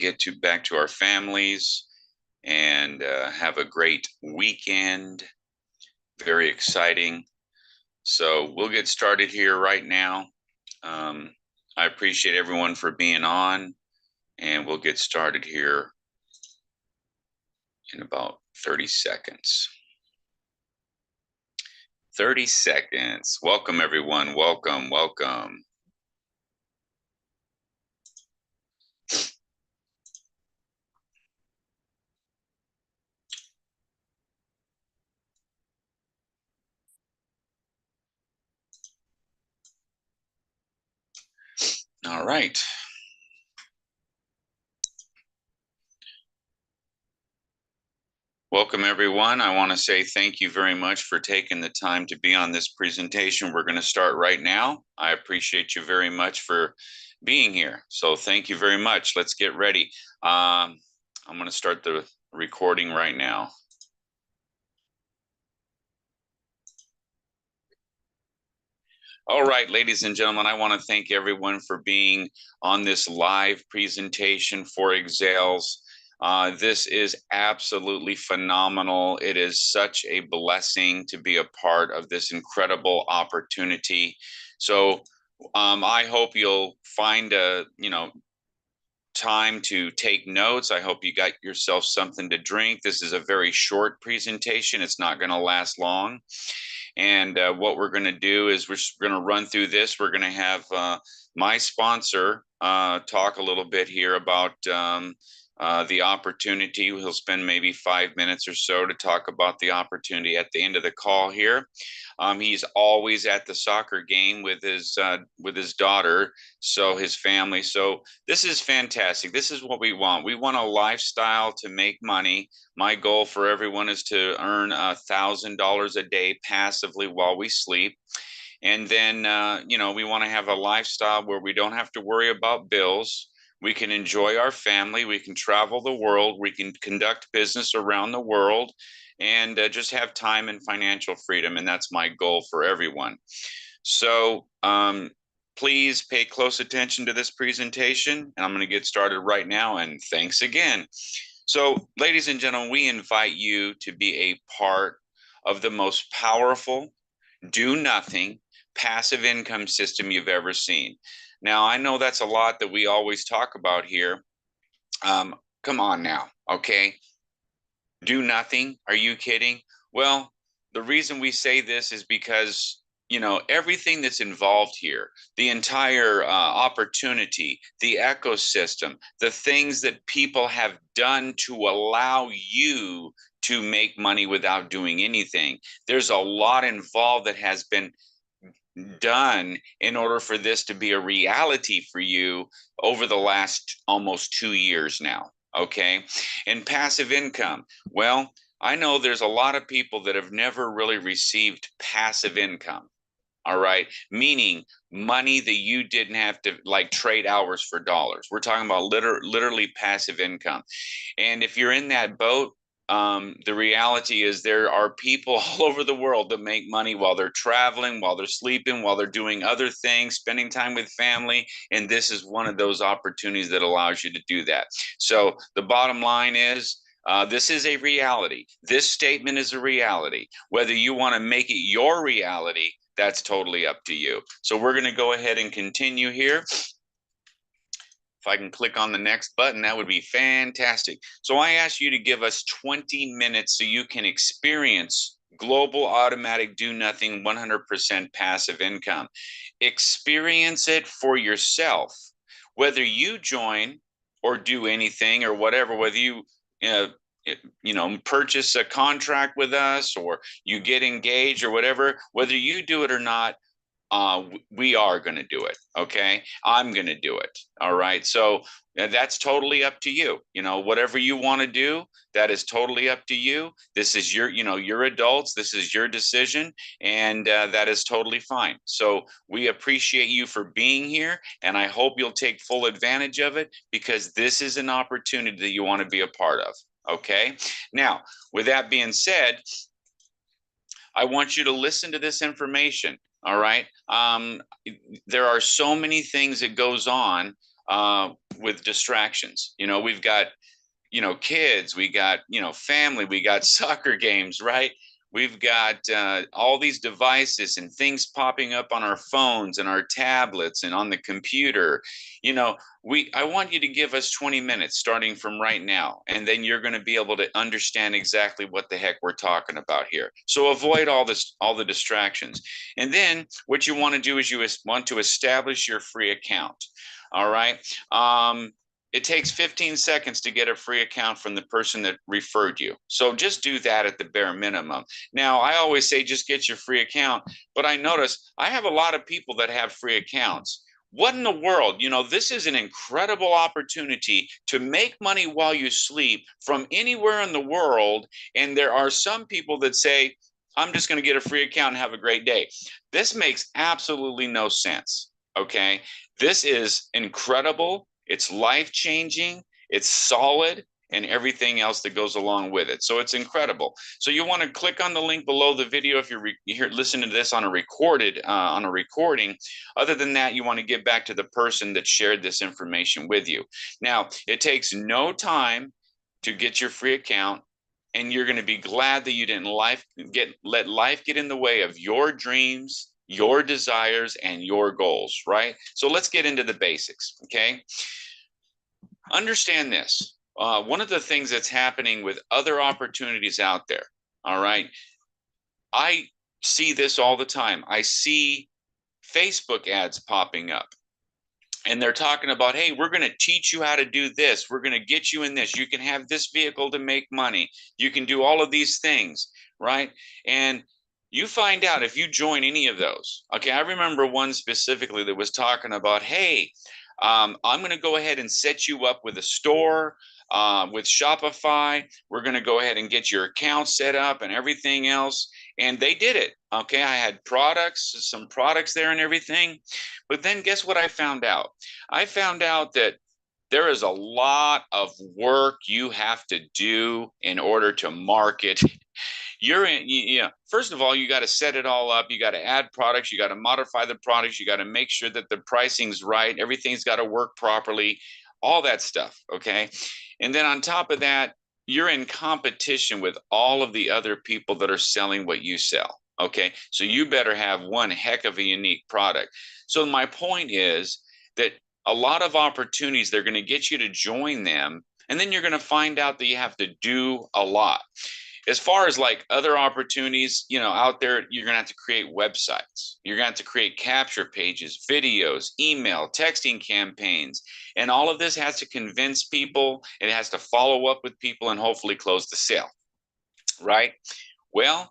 get back to our families and have a great weekend. Very exciting. So we'll get started here right now. I appreciate everyone for being on, and we'll get started here in about 30 seconds. 30 seconds. Welcome, everyone. Welcome, welcome. All right. Welcome, everyone. I want to say thank you very much for taking the time to be on this presentation. We're going to start right now. I appreciate you very much for being here. So thank you very much. Let's get ready. I'm going to start the recording right now. All right, ladies and gentlemen, I want to thank everyone for being on this live presentation for Excels. This is absolutely phenomenal. It is such a blessing to be a part of this incredible opportunity. So I hope you'll find time to take notes. I hope you got yourself something to drink. This is a very short presentation. It's not going to last long. And what we're going to do is we're going to run through this. We're going to have my sponsor talk a little bit here about the opportunity. He'll spend maybe 5 minutes or so to talk about the opportunity at the end of the call here. He's always at the soccer game with his daughter, so his family. So this is fantastic. This is what we want. We want a lifestyle to make money. My goal for everyone is to earn $1,000 a day passively while we sleep. And then, we want to have a lifestyle where we don't have to worry about bills. We can enjoy our family. We can travel the world. We can conduct business around the world and just have time and financial freedom. And that's my goal for everyone. So please pay close attention to this presentation. And I'm going to get started right now. And thanks again. So, ladies and gentlemen, we invite you to be a part of the most powerful, do nothing, passive income system you've ever seen. Now, I know that's a lot that we always talk about here. Come on now, okay? Do nothing? Are you kidding? Well, the reason we say this is because everything that's involved here, the entire opportunity, the ecosystem, the things that people have done to allow you to make money without doing anything. There's a lot involved that has been done in order for this to be a reality for you over the last almost 2 years now. Okay. And passive income. Well, I know there's a lot of people that have never really received passive income. All right. Meaning money that you didn't have to like trade hours for dollars. We're talking about literally passive income. And if you're in that boat, the reality is there are people all over the world that make money while they're traveling, while they're sleeping, while they're doing other things, spending time with family. And this is one of those opportunities that allows you to do that. So the bottom line is, this is a reality. This statement is a reality. Whether you want to make it your reality, that's totally up to you. So we're going to go ahead and continue here. If I can click on the next button, that would be fantastic. So I ask you to give us 20 minutes so you can experience global automatic do nothing 100% passive income. Experience it for yourself. Whether you join or do anything or whatever, whether you purchase a contract with us or you get engaged or whatever, whether you do it or not, we are going to do it. Okay. I'm going to do it. All right. So that's totally up to you. Whatever you want to do, that is totally up to you. This is you're adults. This is your decision. And that is totally fine. So we appreciate you for being here. And I hope you'll take full advantage of it because this is an opportunity that you want to be a part of. Okay. Now, with that being said, I want you to listen to this information. All right. There are so many things that goes on with distractions. You know, we've got, you know, kids, we got, you know, family, we got soccer games, right? We've got all these devices and things popping up on our phones and our tablets and on the computer. You know, I want you to give us 20 minutes starting from right now, and then you're going to be able to understand exactly what the heck we're talking about here. So avoid all the distractions. And then what you want to do is you want to establish your free account. All right. It takes 15 seconds to get a free account from the person that referred you. So just do that at the bare minimum. Now, I always say just get your free account, but I notice I have a lot of people that have free accounts. What in the world? You know, this is an incredible opportunity to make money while you sleep from anywhere in the world. And there are some people that say, I'm just going to get a free account and have a great day. This makes absolutely no sense. Okay. This is incredible. It's life-changing, it's solid, and everything else that goes along with it. So it's incredible. So you want to click on the link below the video if you're listening to this on a recording. Other than that, you want to get back to the person that shared this information with you. Now, it takes no time to get your free account, and you're going to be glad that you didn't let life get in the way of your dreams, your desires, and your goals, right? So let's get into the basics, okay? Understand this. One of the things that's happening with other opportunities out there, all right? I see this all the time. I see Facebook ads popping up, and they're talking about, hey, we're going to teach you how to do this. We're going to get you in this. You can have this vehicle to make money. You can do all of these things, right? And you find out if you join any of those. Okay, I remember one specifically that was talking about, hey, I'm going to go ahead and set you up with a store with Shopify. We're going to go ahead and get your account set up and everything else. And they did it. Okay, I had some products there and everything. But then guess what I found out? I found out that there is a lot of work you have to do in order to market. First of all, you got to set it all up. You got to add products. You got to modify the products. You got to make sure that the pricing's right. Everything's got to work properly, all that stuff. Okay. And then on top of that, you're in competition with all of the other people that are selling what you sell. Okay. So you better have one heck of a unique product. So my point is that a lot of opportunities, they're going to get you to join them. And then you're going to find out that you have to do a lot. As far as like other opportunities, you know, out there, you're going to have to create websites. You're going to have to create capture pages, videos, email, texting campaigns. And all of this has to convince people. It has to follow up with people and hopefully close the sale. Right? Well,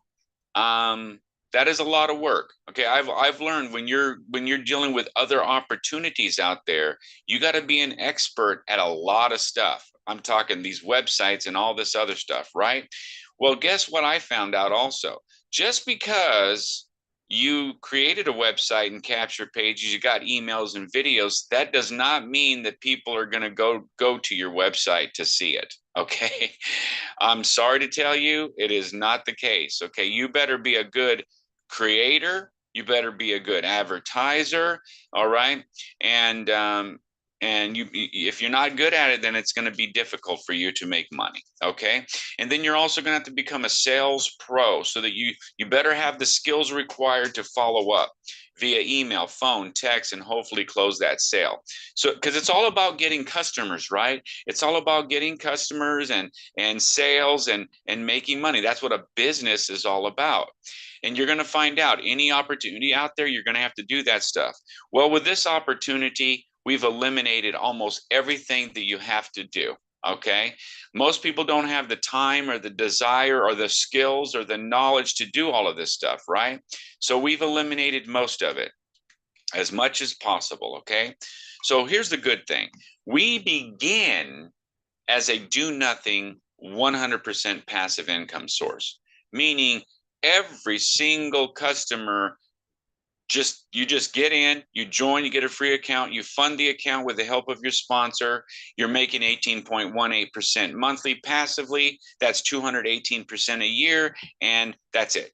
that is a lot of work. Okay, I've learned when you're dealing with other opportunities out there, you got to be an expert at a lot of stuff. I'm talking these websites and all this other stuff, right? Well, guess what I found out also? Just because you created a website and capture pages, you got emails and videos, that does not mean that people are going to go to your website to see it. Okay. I'm sorry to tell you, it is not the case. Okay. You better be a good creator. You better be a good advertiser. All right. And if you're not good at it, then it's going to be difficult for you to make money. Okay. And then you're also going to have to become a sales pro, so that you better have the skills required to follow up via email, phone, text, and hopefully close that sale. So, because it's all about getting customers, right? It's all about getting customers and sales and making money. That's what a business is all about. And you're going to find out any opportunity out there, you're going to have to do that stuff. Well, with this opportunity, we've eliminated almost everything that you have to do. Okay. Most people don't have the time or the desire or the skills or the knowledge to do all of this stuff, right? So we've eliminated most of it as much as possible. Okay. So here's the good thing. We begin as a do nothing 100% passive income source, meaning every single customer, you just get in, you join, you get a free account, you fund the account with the help of your sponsor. You're making 18.18% monthly passively. That's 218% a year, and that's it.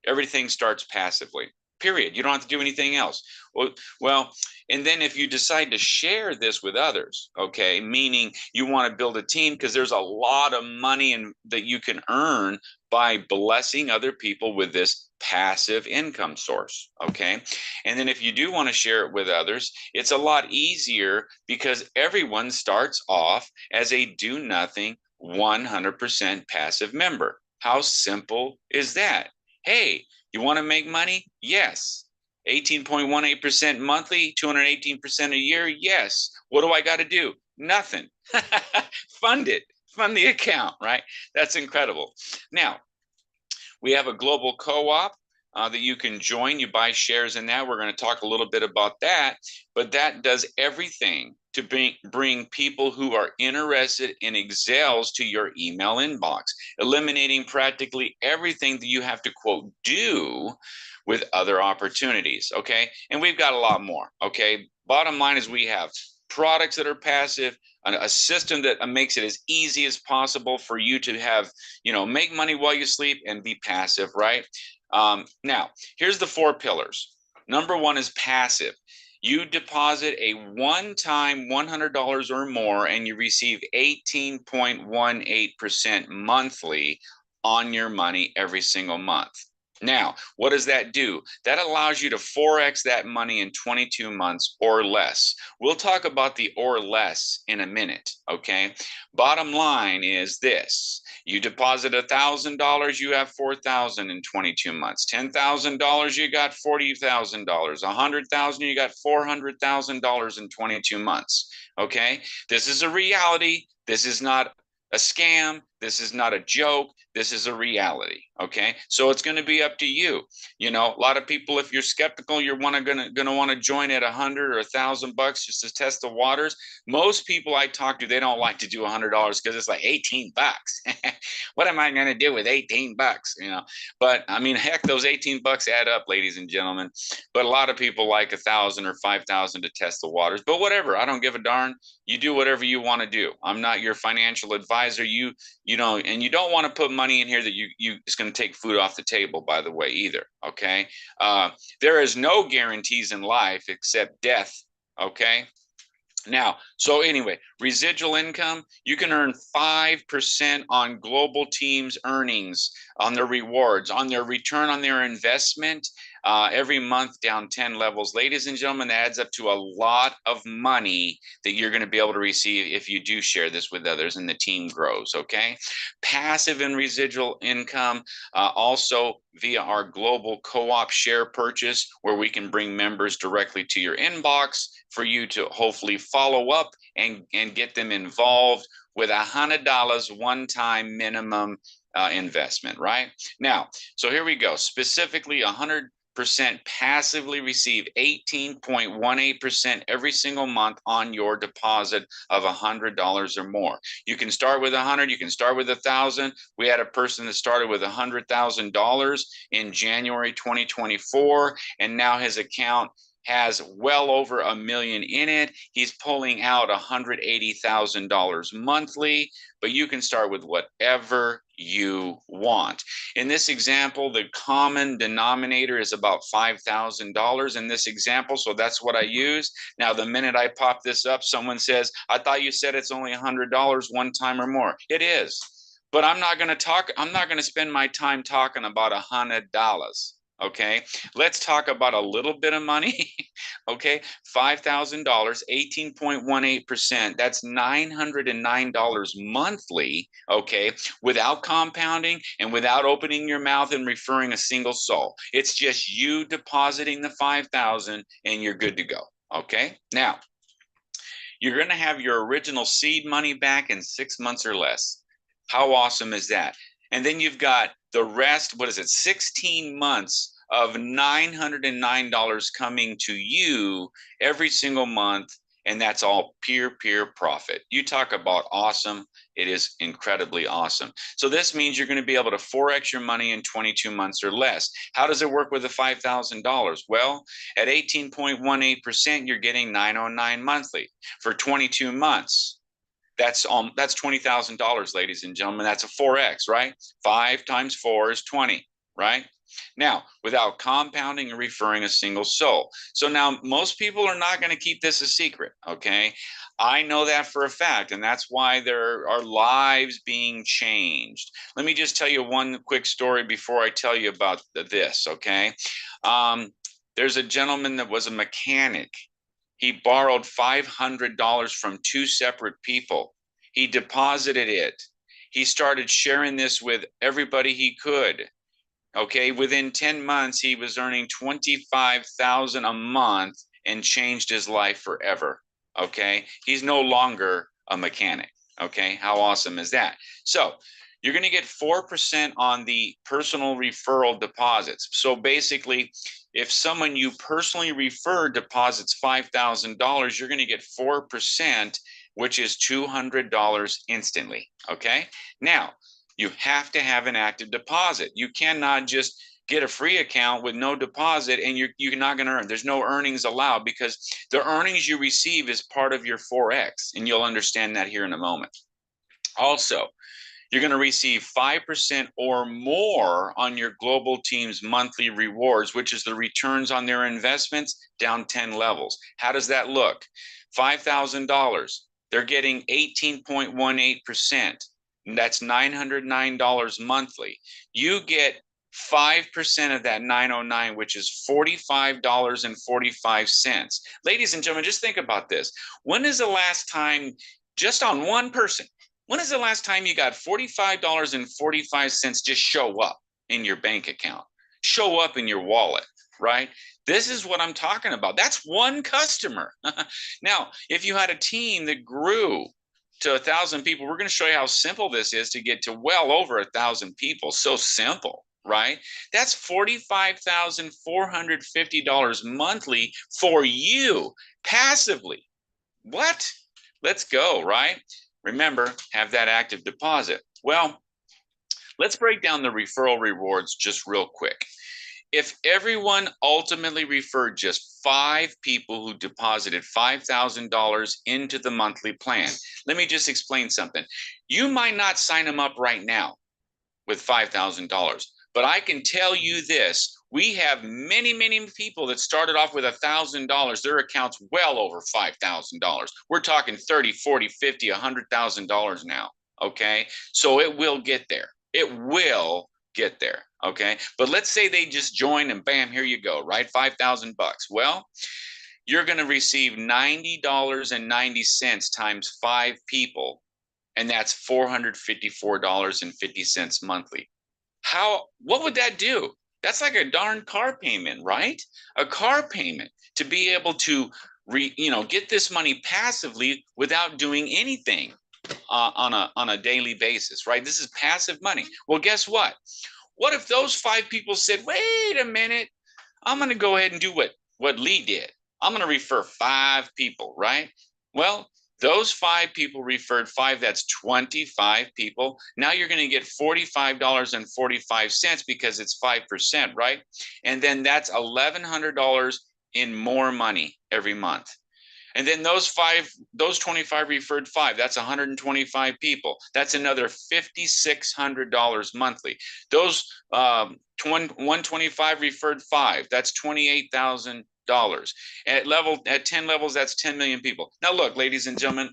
Everything starts passively. Period. You don't have to do anything else. Well, And then if you decide to share this with others, okay, meaning you want to build a team, because there's a lot of money that you can earn by blessing other people with this passive income source, okay? And then if you do want to share it with others, it's a lot easier because everyone starts off as a do nothing 100% passive member. How simple is that? Hey, you want to make money? Yes. 18.18% monthly, 218% a year? Yes. What do I got to do? Nothing. Fund it. Fund the account, right? That's incredible. Now, we have a global co-op that you can join. You buy shares in that. We're going to talk a little bit about that, but that does everything to bring people who are interested in Excels to your email inbox, eliminating practically everything that you have to, quote, do with other opportunities, okay? And we've got a lot more, okay? Bottom line is we have products that are passive, a system that makes it as easy as possible for you to have, make money while you sleep and be passive, right? Now, here's the 4 pillars. Number 1 is passive. You deposit a one-time $100 or more and you receive 18.18% monthly on your money every single month. Now, what does that do? That allows you to Forex that money in 22 months or less. We'll talk about the or less in a minute, okay? Bottom line is this. You deposit $1,000, you have $4,000 in 22 months. $10,000, you got $40,000. $100,000, you got $400,000 in 22 months, okay? This is a reality. This is not a scam. This is not a joke. This is a reality. Okay. So it's going to be up to you. A lot of people, if you're skeptical, you're going to want to join at $100 or $1,000 just to test the waters. Most people I talk to, they don't like to do $100 because it's like $18. What am I going to do with $18? But I mean, heck, those $18 add up, ladies and gentlemen. But a lot of people like 1,000 or 5,000 to test the waters. But whatever, I don't give a darn. You do whatever you want to do. I'm not your financial advisor. And you don't want to put money in here that it's going to take food off the table, by the way, either. Okay. There is no guarantees in life except death. Okay. Now, so anyway, residual income, you can earn 5% on global teams' earnings, on their rewards, on their return on their investment, every month down 10 levels. Ladies and gentlemen, that adds up to a lot of money that you're going to be able to receive if you do share this with others and the team grows, okay? Passive and residual income, also via our global co-op share purchase, where we can bring members directly to your inbox for you to hopefully follow up and get them involved with $100 one-time minimum investment, right? Now, so here we go. Specifically, 100% passively receive 18.18% every single month on your deposit of $100 or more. You can start with 100, you can start with 1,000. We had a person that started with $100,000 in January 2024, and now his account has well over $1 million in it. He's pulling out $180,000 monthly, but you can start with whatever you want. In this example, the common denominator is about $5,000 in this example, so that's what I use. Now, the minute I pop this up, someone says, I thought you said it's only $100 one time or more. It is, but I'm not going to spend my time talking about $100. Okay, let's talk about a little bit of money. Okay, $5,000, 18.18%. That's $909 monthly. Okay, without compounding and without opening your mouth and referring a single soul. It's just you depositing the 5,000 and you're good to go. Okay, now you're going to have your original seed money back in 6 months or less. How awesome is that? And then you've got the rest, 16 months of $909 coming to you every single month. And that's all peer profit. You talk about awesome. It is incredibly awesome. So this means you're going to be able to Forex your money in 22 months or less. How does it work with the $5,000? Well, at 18.18%, you're getting $909 monthly for 22 months. That's $20,000, ladies and gentlemen. That's a 4X, right? 5 times 4 is 20, right? Now, without compounding and referring a single soul. So now most people are not going to keep this a secret, okay? I know that for a fact, and that's why there are lives being changed. Let me just tell you one quick story before I tell you about this, okay? Um, there's a gentleman that was a mechanic. He borrowed $500 from two separate people. He deposited it. He started sharing this with everybody he could. Okay, within 10 months, he was earning 25,000 a month and changed his life forever. Okay, he's no longer a mechanic. Okay, how awesome is that? So you're going to get 4% on the personal referral deposits. So basically, if someone you personally refer deposits $5,000, you're going to get 4%, which is $200 instantly. Okay, now you have to have an active deposit. You cannot just get a free account with no deposit and you're not going to earn. There's no earnings allowed because the earnings you receive is part of your Forex, and you'll understand that here in a moment. Also, you're going to receive 5% or more on your global team's monthly rewards, which is the returns on their investments down 10 levels. How does that look? $5,000, they're getting 18.18%. That's $909 monthly. You get 5% of that 909, which is $45.45. Ladies and gentlemen, just think about this. When is the last time, just on one person, when is the last time you got $45.45 just show up in your bank account, show up in your wallet, right? This is what I'm talking about. That's one customer. Now, if you had a team that grew to 1,000 people, we're going to show you how simple this is to get to well over 1,000 people. So simple, right? That's $45,450 monthly for you passively. What? Let's go, right? Remember, have that active deposit. Well, let's break down the referral rewards just real quick. If everyone ultimately referred just 5 people who deposited $5,000 into the monthly plan, let me just explain something. You might not sign them up right now with $5,000, but I can tell you this. We have many, many people that started off with $1,000. Their account's well over $5,000. We're talking 30, 40, 50, $100,000 now. Okay. So it will get there. It will get there. Okay. But let's say they just join and bam, here you go, right? 5,000 bucks. Well, you're going to receive $90.90 times 5 people. And that's $454.50 monthly. What would that do? That's like a darn car payment, right? A car payment to be able to get this money passively without doing anything on a daily basis, right? This is passive money. Well, guess what? What if those 5 people said, wait a minute, I'm going to go ahead and do what Lee did. I'm going to refer 5 people, right? Well, those 5 people referred 5, that's 25 people. Now you're going to get $45.45 because it's 5%, right? And then that's $1,100 in more money every month. And then those 25 referred 5, that's 125 people. That's another $5,600 monthly. Those 125 referred 5, that's $28,000. At 10 levels, that's 10 million people. Now look, ladies and gentlemen,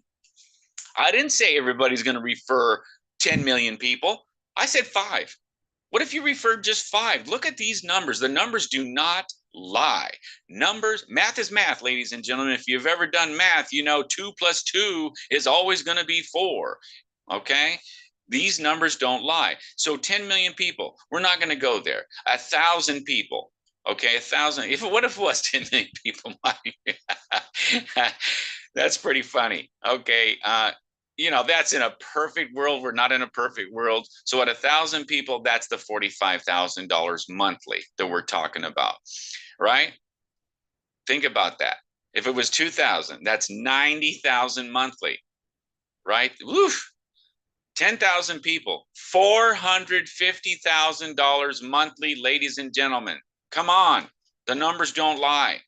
I didn't say everybody's going to refer 10 million people. I said 5. What if you referred just 5? Look at these numbers. The numbers do not lie. Math is math, ladies and gentlemen. If you've ever done math, you know 2 + 2 is always going to be 4. Okay? These numbers don't lie. So 10 million people, we're not going to go there. 1,000 people. Okay, 1,000. What if it was 10 million people? That's pretty funny. Okay, that's in a perfect world. We're not in a perfect world. So at 1,000 people, that's the $45,000 monthly that we're talking about, right? Think about that. If it was 2,000, that's 90,000 monthly, right? Woof. 10,000 people, $450,000 monthly, ladies and gentlemen. Come on, the numbers don't lie.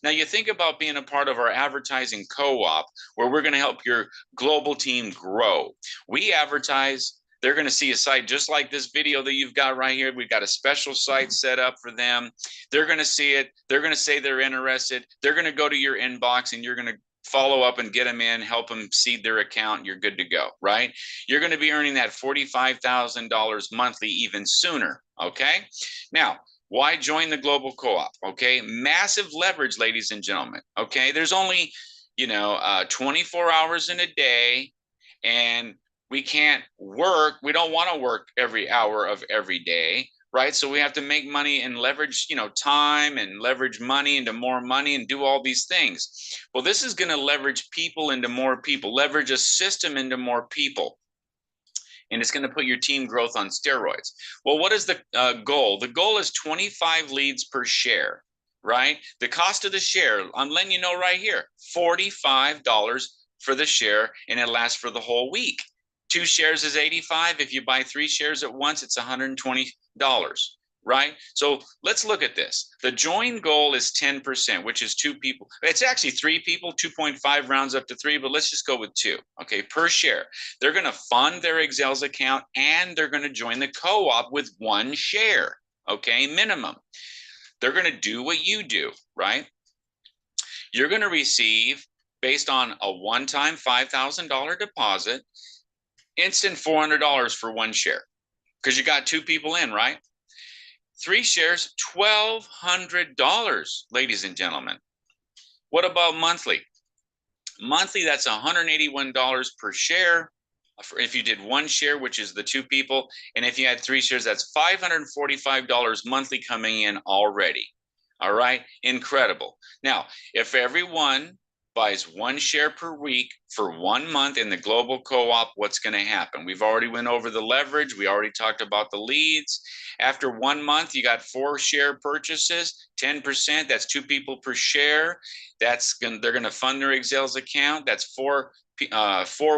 Now you think about being a part of our advertising co-op where we're going to help your global team grow. We advertise They're going to see a site just like this video that you've got right here. We've got a special site set up for them. They're going to see it. They're going to say they're interested. They're going to go to your inbox and you're going to follow up and get them in, help them seed their account. You're good to go, right? You're going to be earning that $45,000 monthly even sooner. Okay. Now, why join the Global Co-op? Okay. Massive leverage, ladies and gentlemen. Okay. There's only, 24 hours in a day, and we can't work. We don't want to work every hour of every day, right? So we have to make money and leverage, time and leverage money into more money and do all these things. Well, this is going to leverage people into more people, leverage a system into more people. And it's going to put your team growth on steroids. Well, what is the goal? The goal is 25 leads per share, right? The cost of the share, I'm letting you know right here, $45 for the share, and it lasts for the whole week. 2 shares is 85. If you buy 3 shares at once, it's $120, right? So let's look at this. The join goal is 10%, which is 2 people. It's actually 3 people, 2.5 rounds up to 3, but let's just go with 2, okay, per share. They're going to fund their Excels account and they're going to join the co-op with 1 share, okay, minimum. They're going to do what you do, right? You're going to receive, based on a one-time $5,000 deposit, instant $400 for 1 share, because you got 2 people in, right? 3 shares, $1,200, ladies and gentlemen. What about monthly? Monthly, that's $181 per share. If you did 1 share, which is the 2 people, and if you had 3 shares, that's $545 monthly coming in already. All right, incredible. Now, if everyone buys 1 share per week for 1 month in the Global Co-op, what's going to happen? We've already went over the leverage. We already talked about the leads. After 1 month, you got 4 share purchases, 10%. That's 2 people per share. They're going to fund their Excels account. That's 4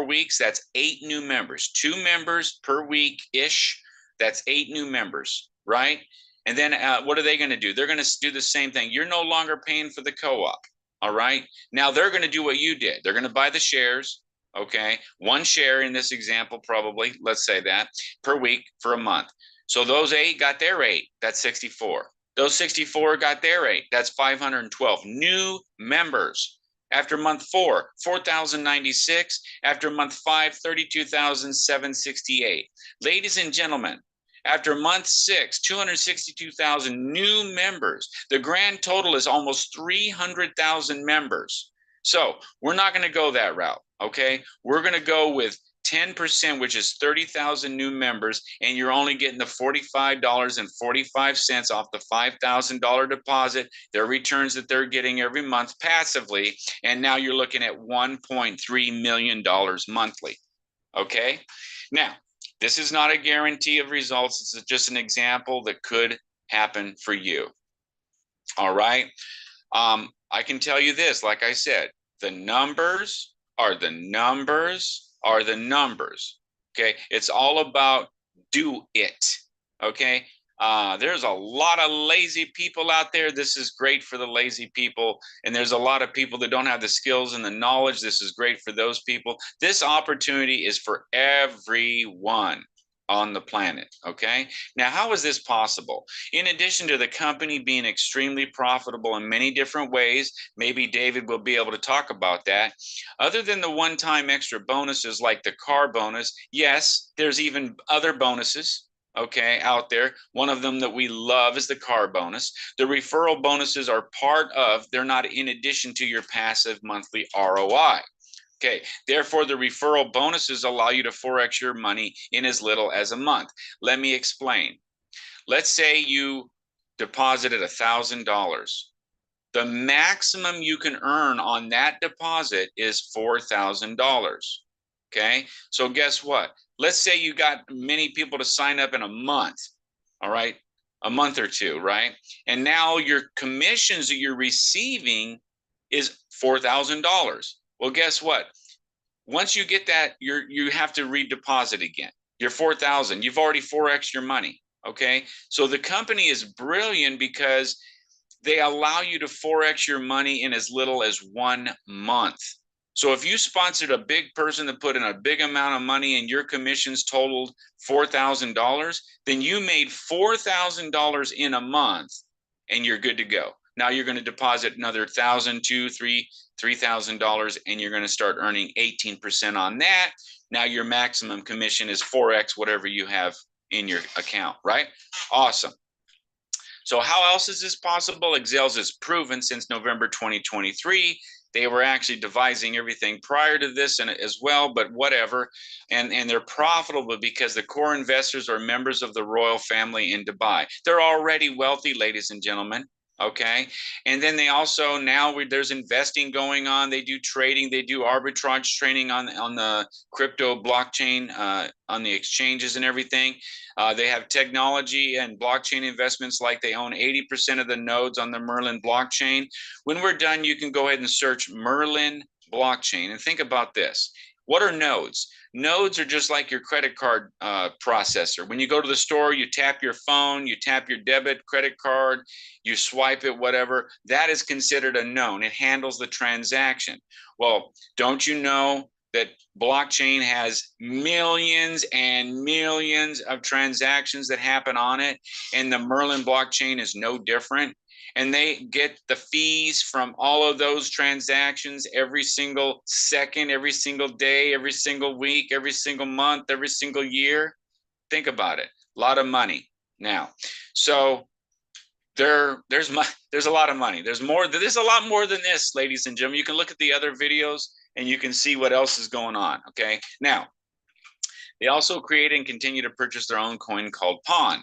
weeks. That's 8 new members. 2 members per week-ish. That's 8 new members, right? And then what are they going to do? They're going to do the same thing. You're no longer paying for the co-op. All right. Now they're going to do what you did. They're going to buy the shares. Okay. 1 share in this example, probably, let's say that, per week for a month. So those 8 got their 8. That's 64. Those 64 got their 8. That's 512 new members. After month 4, 4,096. After month 5, 32,768. Ladies and gentlemen, after month 6, 262,000 new members. The grand total is almost 300,000 members. So we're not going to go that route, okay? We're going to go with 10%, which is 30,000 new members, and you're only getting the $45.45 off the $5,000 deposit, their returns that they're getting every month passively, and now you're looking at $1.3 million monthly, okay? Now, this is not a guarantee of results. It's just an example that could happen for you. All right. I can tell you this, like I said, the numbers are the numbers are the numbers. Okay. It's all about do it. Okay. There's a lot of lazy people out there. This is great for the lazy people. And there's a lot of people that don't have the skills and the knowledge. This is great for those people. This opportunity is for everyone on the planet. Okay. Now, how is this possible? In addition to the company being extremely profitable in many different ways, maybe David will be able to talk about that. Other than the one-time extra bonuses like the car bonus, yes, there's even other bonuses, okay, out there. One of them that we love is the car bonus. The referral bonuses are part of, they're not in addition to your passive monthly ROI. Okay, therefore the referral bonuses allow you to Forex your money in as little as a month. Let me explain. Let's say you deposited $1,000. The maximum you can earn on that deposit is $4,000. Okay, so guess what? Let's say you got many people to sign up in a month, all right, a month or 2, right? And now your commissions that you're receiving is $4,000. Well, guess what? Once you get that, you have to redeposit again. Your 4,000, you've already Forex your money, okay? So the company is brilliant because they allow you to Forex your money in as little as 1 month. So if you sponsored a big person that put in a big amount of money and your commissions totaled $4,000, then you made $4,000 in a month and you're good to go. Now you're going to deposit another $1,000, $3,000, and you're going to start earning 18% on that. Now your maximum commission is 4x whatever you have in your account, right? Awesome. So how else is this possible? Excels has proven since November 2023. They were actually devising everything prior to this and as well, but whatever. And they're profitable because the core investors are members of the royal family in Dubai. They're already wealthy, ladies and gentlemen. Okay. And then they also now there's investing going on. They do trading, they do arbitrage trading on the crypto blockchain, on the exchanges and everything. They have technology and blockchain investments, like they own 80% of the nodes on the Merlin blockchain. When we're done, you can go ahead and search Merlin blockchain and think about this. What are nodes? Nodes are just like your credit card processor. When you go to the store, you tap your phone, you tap your debit, credit card, you swipe it, whatever. That is considered a node. It handles the transaction. Well, don't you know that blockchain has millions and millions of transactions that happen on it, and the Merlin blockchain is no different? And they get the fees from all of those transactions every single second, every single day, every single week, every single month, every single year. Think about it. A lot of money. Now, so there's a lot of money. There's a lot more than this, ladies and gentlemen. You can look at the other videos and you can see what else is going on. Okay. Now, they also create and continue to purchase their own coin called Pond.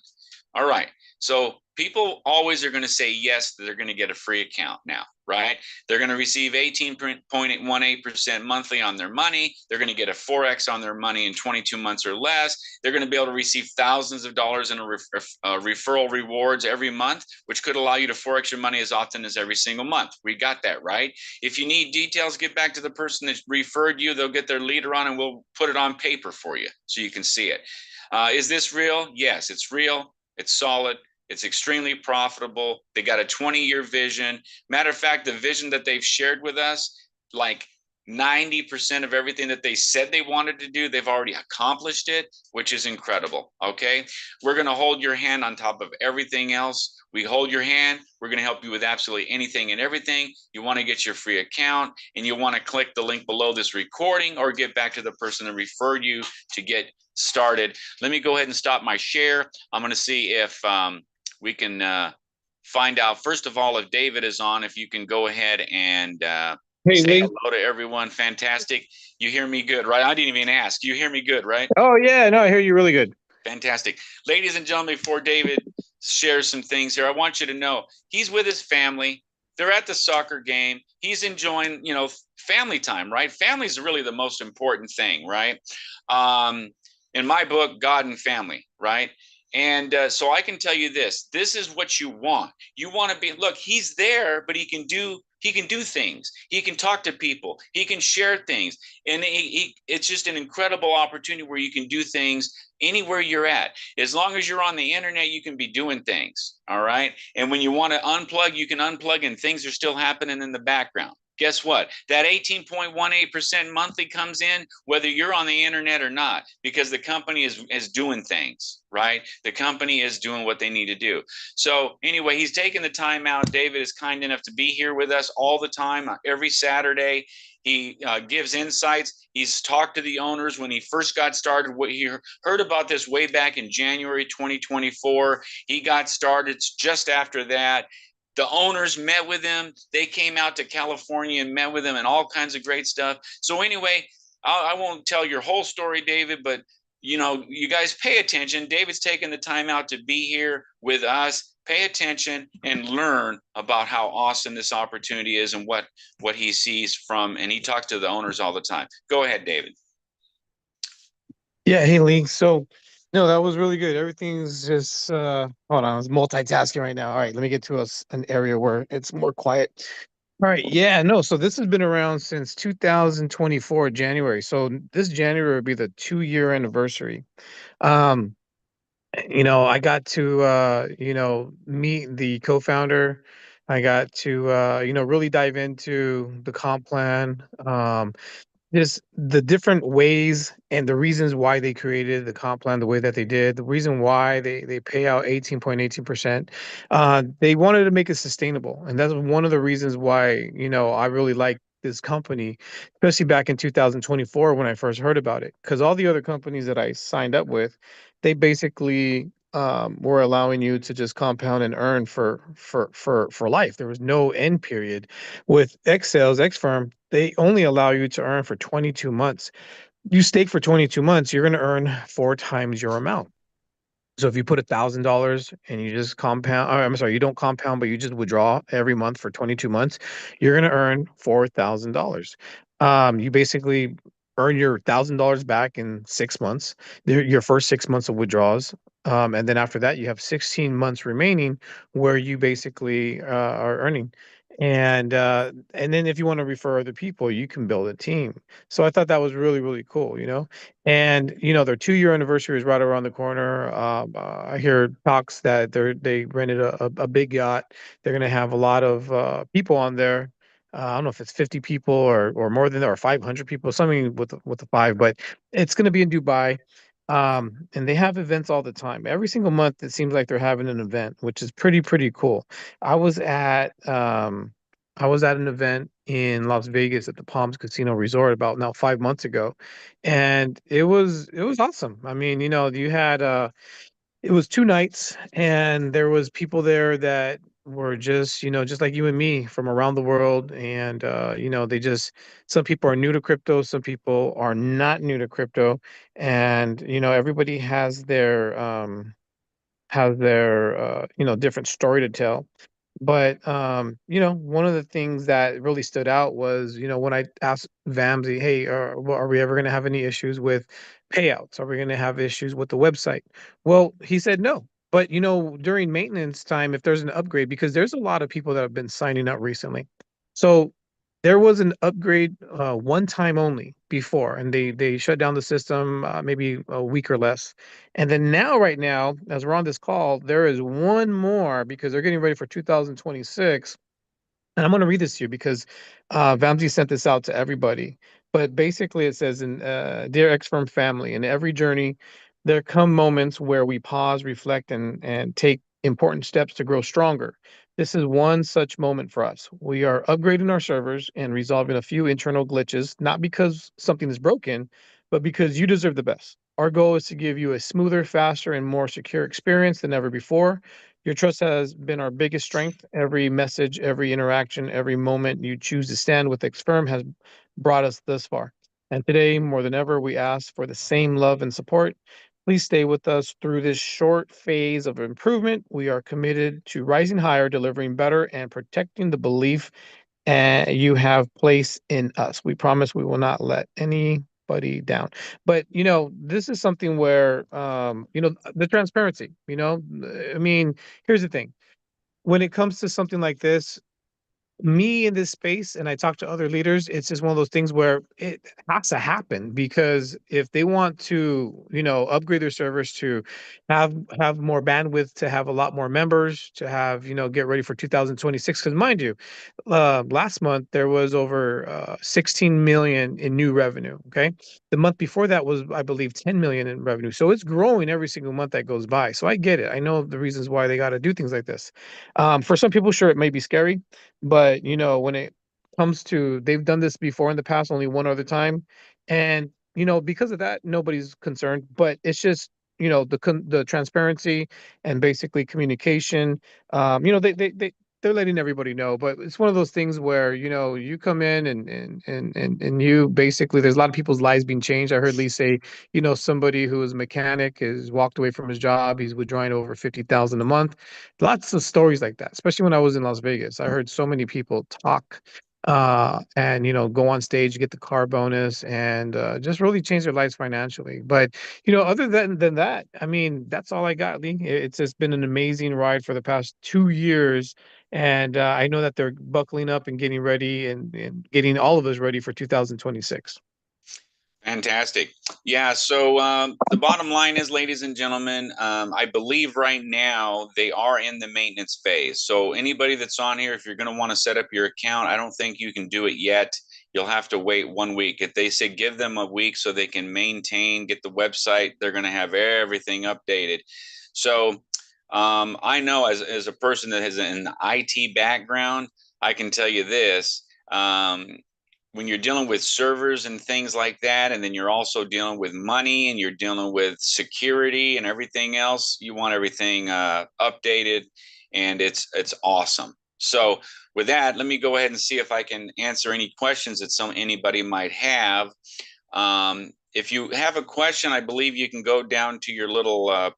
All right. So people always are going to say yes, that they're going to get a free account now, right? They're going to receive 18.18% monthly on their money. They're going to get a 4x on their money in 22 months or less. They're going to be able to receive thousands of dollars in referral rewards every month, which could allow you to 4x your money as often as every single month. We got that, right? If you need details, get back to the person that referred you. They'll get their leader on and we'll put it on paper for you so you can see it. Is this real? Yes, it's real. It's solid. It's extremely profitable. They got a 20-year vision. Matter of fact, the vision that they've shared with us, like 90% of everything that they said they wanted to do, they've already accomplished it, which is incredible. Okay. We're going to hold your hand on top of everything else. We hold your hand. We're going to help you with absolutely anything and everything. You want to get your free account, and you want to click the link below this recording or get back to the person that referred you to get started. Let me go ahead and stop my share. I'm going to see if we can find out, first of all, if David is on. If you can go ahead and Hey, say Lee. hello to everyone. Fantastic. You hear me good, right? I didn't even ask. You hear me good, right? Oh yeah, no, I hear you really good. Fantastic. Ladies and gentlemen, before David shares some things here, I want you to know he's with his family. They're at the soccer game. He's enjoying, family time, right? Family is really the most important thing, right? In my book, God and Family, right? And so I can tell you this is what you want. You want to be, look, he's there, but he can do things. He can talk to people. He can share things. And it's just an incredible opportunity where you can do things anywhere you're at. As long as you're on the internet, you can be doing things. All right. And when you want to unplug, you can unplug and things are still happening in the background. Guess what? That 18.18% monthly comes in whether you're on the internet or not, because the company is doing things, right? The company is doing what they need to do. So anyway, he's taking the time out. David is kind enough to be here with us all the time, every Saturday. He gives insights. He's talked to the owners when he first got started. What he heard about this way back in January 2024. He got started just after that. The owners met with him. They came out to California and met with him and all kinds of great stuff. So anyway, I won't tell your whole story, David, but you guys pay attention. David's taking the time out to be here with us. Pay attention and learn about how awesome this opportunity is and what he sees from, and he talks to the owners all the time. Go ahead, David. Yeah, hey, Lee. So, no, that was really good. Everything's just hold on, I was multitasking right now. All right, let me get to an area where it's more quiet. All right, yeah, no. So this has been around since 2024 January. So this January would be the 2-year anniversary. Um, I got to meet the co-founder. I got to really dive into the comp plan. Just the different ways and the reasons why they created the comp plan the way that they did, the reason why they pay out 18.18%. They wanted to make it sustainable. And that's one of the reasons why, I really like this company, especially back in 2024 when I first heard about it. Because all the other companies that I signed up with, they basically were allowing you to just compound and earn for life. There was no end period. With X Firm, they only allow you to earn for 22 months. You stake for 22 months, you're going to earn four times your amount. So if you put $1,000 and you just compound, or I'm sorry, you don't compound, but you just withdraw every month for 22 months, you're going to earn $4,000. You basically earn your $1,000 back in 6 months, your first 6 months of withdrawals. And then after that, you have 16 months remaining where you basically are earning. And then if you want to refer other people, you can build a team. So I thought that was really, really cool. And their 2-year anniversary is right around the corner. I hear talks that they rented a big yacht. They're gonna have a lot of people on there. I don't know if it's 50 people or more than that, or 500 people, something with the five, but it's gonna be in Dubai. And they have events all the time. Every single month, it seems like they're having an event, which is pretty cool. I was at um, I was at an event in Las Vegas at the Palms Casino Resort about now 5 months ago, and it was awesome. I mean, you had it was 2 nights, and there was people there that were just just like you and me from around the world, and they just some people are new to crypto, some people are not new to crypto, and everybody has their different story to tell. But one of the things that really stood out was, when I asked Vamsy, "Hey, are we ever going to have any issues with payouts? Are we going to have issues with the website?" Well, he said no. But during maintenance time, if there's an upgrade, because there's a lot of people that have been signing up recently, so there was an upgrade one time only before, and they shut down the system maybe a week or less. And then now, right now, as we're on this call, there is one more because they're getting ready for 2026. And I'm going to read this to you because Vamsi sent this out to everybody. But basically, it says, Dear X Firm family, in every journey, there come moments where we pause, reflect, and take important steps to grow stronger. This is one such moment for us. We are upgrading our servers and resolving a few internal glitches, not because something is broken, but because you deserve the best. Our goal is to give you a smoother, faster, and more secure experience than ever before. Your trust has been our biggest strength. Every message, every interaction, every moment you choose to stand with Xfirm has brought us this far. And today, more than ever, we ask for the same love and support. Please stay with us through this short phase of improvement. We are committed to rising higher, delivering better, and protecting the belief you have placed in us. We promise we will not let anybody down. But this is something where the transparency. I mean, here's the thing. When it comes to something like this, me in this space, and I talk to other leaders, it's just one of those things where it has to happen, because if they want to upgrade their servers to have more bandwidth, to have a lot more members, to have get ready for 2026, because mind you, last month there was over 16 million in new revenue. Okay, the month before that was, I believe, 10 million in revenue. So it's growing every single month that goes by. So I get it. I know the reasons why they got to do things like this. For some people, sure, it may be scary, but when it comes to, they've done this before in the past, only one other time, and because of that, nobody's concerned. But it's just the transparency and basically communication. They're letting everybody know. But it's one of those things where you come in and you basically, there's a lot of people's lives being changed. I heard Lee say somebody who is a mechanic has walked away from his job. He's withdrawing over 50,000 a month. Lots of stories like that, especially when I was in Las Vegas. I heard so many people talk and go on stage, get the car bonus, and just really change their lives financially. But other than that, I mean, that's all I got, Lee. It's just been an amazing ride for the past 2 years, and I know that they're buckling up and getting ready, and getting all of us ready for 2026. Fantastic. Yeah. So the bottom line is, ladies and gentlemen, I believe right now they are in the maintenance phase. So anybody that's on here, if you're going to want to set up your account, I don't think you can do it yet. You'll have to wait 1 week. If they say give them a week so they can maintain, get the website, they're going to have everything updated. So I know as a person that has an IT background, I can tell you this. When you're dealing with servers and things like that, and then you're also dealing with money and you're dealing with security and everything else, you want everything updated, and it's awesome. So with that, let me go ahead and see if I can answer any questions that anybody might have. If you have a question, I believe you can go down to your little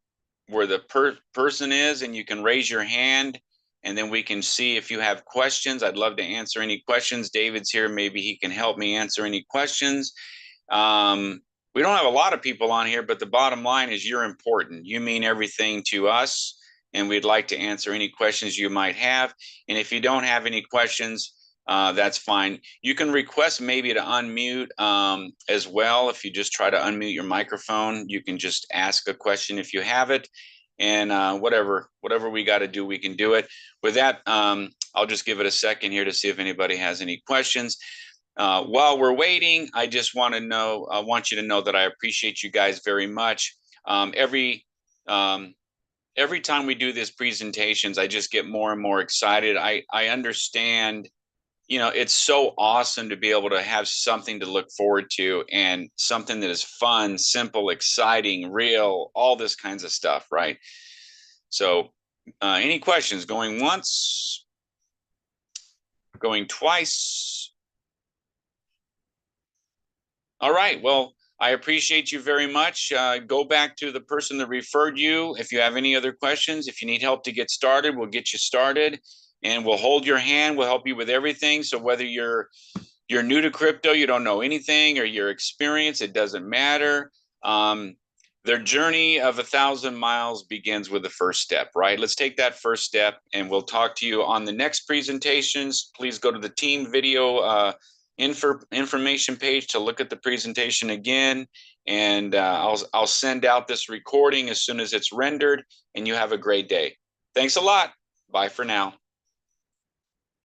where the person is, and you can raise your hand, and then we can see if you have questions. I'd love to answer any questions. David's here. Maybe he can help me answer any questions. We don't have a lot of people on here, but the bottom line is you're important. You mean everything to us, and we'd like to answer any questions you might have. And if you don't have any questions, that's fine. You can request maybe to unmute as well. If you just try to unmute your microphone, you can just ask a question if you have it. And whatever we got to do, we can do it. With that, I'll just give it a second here to see if anybody has any questions. While we're waiting, I just want you to know that I appreciate you guys very much. Every time we do these presentations, I just get more and more excited. I understand, it's so awesome to be able to have something to look forward to, and something that is fun, simple, exciting, real, all this kinds of stuff, right? So any questions? Going once, going twice. All right. Well, I appreciate you very much. Go back to the person that referred you. If you have any other questions, if you need help to get started, we'll get you started, and we'll hold your hand. We'll help you with everything. So whether you're new to crypto, you don't know anything, or you're experienced, it doesn't matter. Their journey of 1,000 miles begins with the first step, right? Let's take that first step, and we'll talk to you on the next presentations. Please go to the team video information page to look at the presentation again. And I'll send out this recording as soon as it's rendered, and you have a great day. Thanks a lot. Bye for now.